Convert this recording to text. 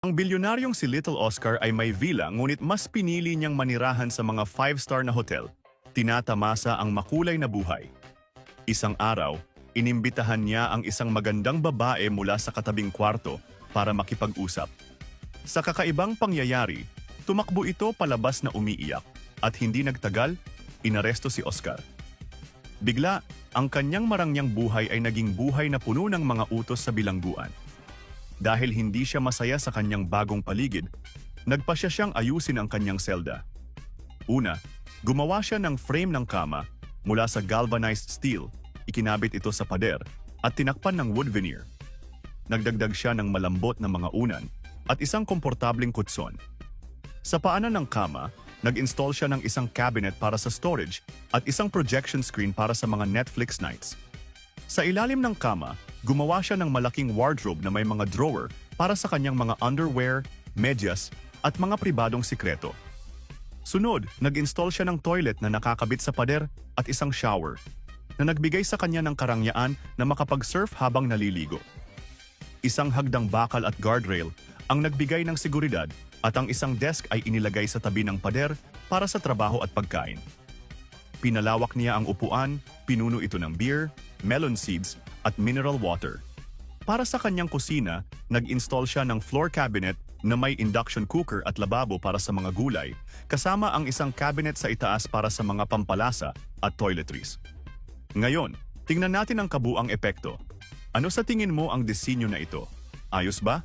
Ang bilyonaryong si Little Oscar ay may villa ngunit mas pinili niyang manirahan sa mga 5-star na hotel. Tinatamasa ang makulay na buhay. Isang araw, inimbitahan niya ang isang magandang babae mula sa katabing kwarto para makipag-usap. Sa kakaibang pangyayari, tumakbo ito palabas na umiiyak at hindi nagtagal, inaresto si Oscar. Bigla, ang kanyang marangyang buhay ay naging buhay na puno ng mga utos sa bilangguan. Dahil hindi siya masaya sa kanyang bagong paligid, nagpasya siyang ayusin ang kanyang selda. Una, gumawa siya ng frame ng kama mula sa galvanized steel, ikinabit ito sa pader at tinakpan ng wood veneer. Nagdagdag siya ng malambot na mga unan at isang komportabling kutson. Sa paanan ng kama, nag-install siya ng isang cabinet para sa storage at isang projection screen para sa mga Netflix nights. Sa ilalim ng kama, gumawa siya ng malaking wardrobe na may mga drawer para sa kanyang mga underwear, medyas, at mga pribadong sikreto. Sunod, nag-install siya ng toilet na nakakabit sa pader at isang shower na nagbigay sa kanya ng karangyaan na makapag-surf habang naliligo. Isang hagdang bakal at guardrail ang nagbigay ng seguridad at ang isang desk ay inilagay sa tabi ng pader para sa trabaho at pagkain. Pinalawak niya ang upuan, pinuno ito ng beer, melon seeds at mineral water. Para sa kanyang kusina, nag-install siya ng floor cabinet na may induction cooker at lababo para sa mga gulay, kasama ang isang cabinet sa itaas para sa mga pampalasa at toiletries. Ngayon, tingnan natin ang kabuang epekto. Ano sa tingin mo ang disenyo na ito? Ayos ba?